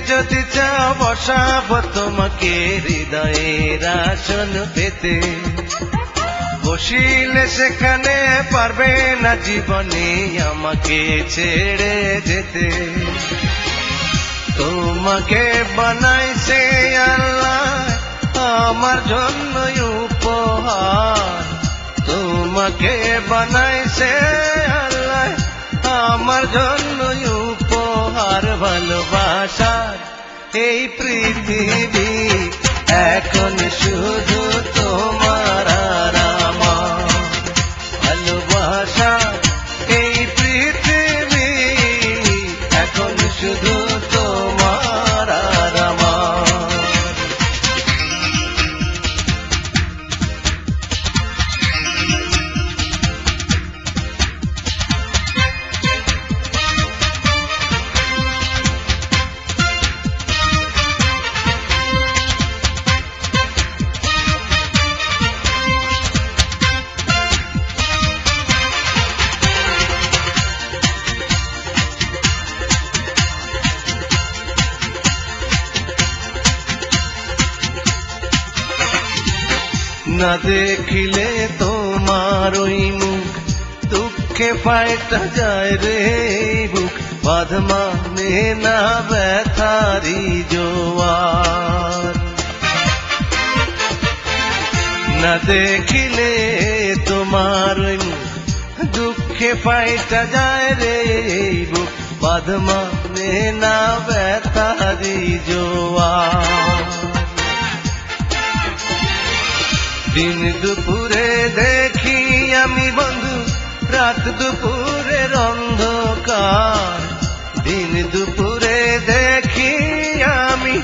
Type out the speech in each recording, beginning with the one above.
যদি চাও বসাবো তোমাকে হৃদয়ের আসন পেতে, বসিলে সেখানে পারবে না জীবনে আমাকে ছেড়ে যেতে। তোমাকে বানাইছে আল্লাহ আমার জন্য উপহার, তোমাকে বানাইছে আল্লাহ আমার জন্য উপহার। ভালোবাসার এই পৃথিবী এখন শুধু তোমার আর আমার, ভালোবাসার এই পৃথিবী এখন শুধু তোমার আর আমার। না দেখিলে তোমার ওই মুখ দুঃখে ফাইটা যায় রে বুক, বাঁধ মানে না ব্যথারি জোয়ার। না দেখিলে তোমার ওই মুখ দুঃখে ফাইটা যায় রে বুক, বাঁধ মানে না ব্যথারি জোয়ার। দিন দুপুরে দেখি আমি বন্ধু রাত দুপুরের অন্ধকার, দিন দুপুরে দেখি আমি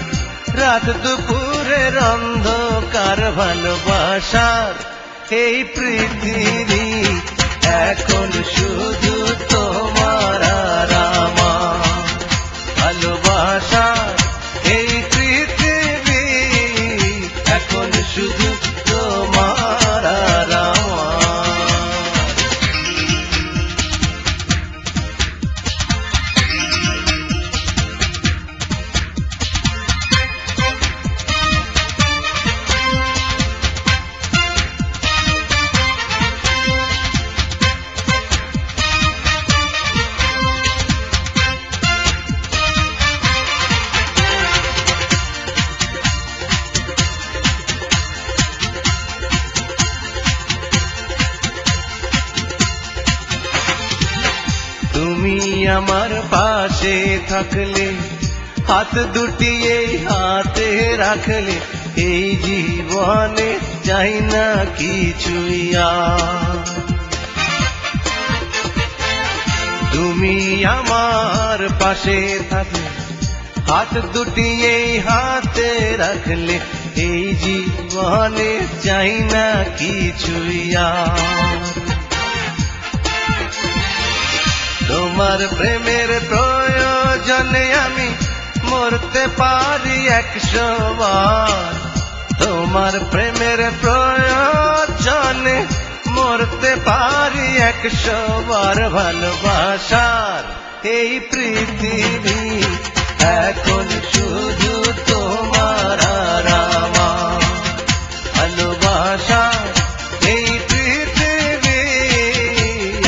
রাত দুপুরের অন্ধকার। ভালোবাসার এই পৃথিবী এখন শুধু তোমার আর আমার, ভালোবাসার এই পৃথিবী এখন শুধু তোমার আর আমার। তুমি আমার পাশে থাকলে, হাত দুটি এই হাতে রাখলে, এই জীবনে চাই না কিছুই আর। তুমি আমার পাশে থাকলে, হাত দুটি এই হাতে রাখলে, এই জীবনে চাই না কিছুই আর। তোমার প্রেমের প্রয়োজনে আমি মরতে পারি 100 বার, তোমার প্রেমের প্রয়োজনে মরতে পারি 100 বার। ভালোবাসার এই পৃথিবী এখন শুধু তোমার আর আমার, ভালোবাসার এই পৃথিবী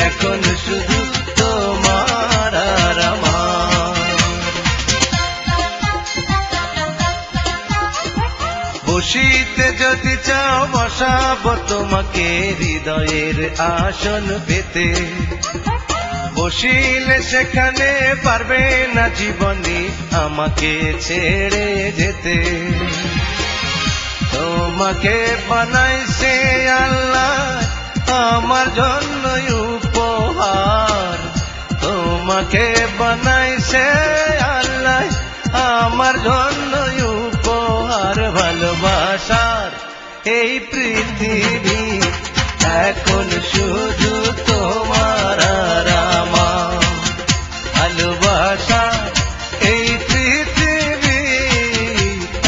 এখন শুধু তোমার আর আমার। বসিতে যদি চাও বসাবো তোমাকে হৃদয়ের আসন পেতে, বসিলে সেখানে পারবে না জীবনে আমাকে ছেড়ে যেতে। তোমাকে বানাইছে আল্লাহ আমার জন্য উপহার, তোমাকে বানাইছে আল্লাহ আমার জন্য উপহার। ভালোবাসার এই পৃথিবী এখন শুধু তোমার আর আমার, ভালোবাসার এই পৃথিবী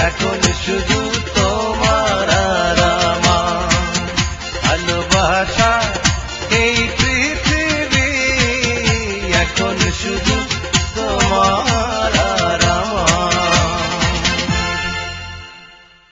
এখন শুধু তোমার।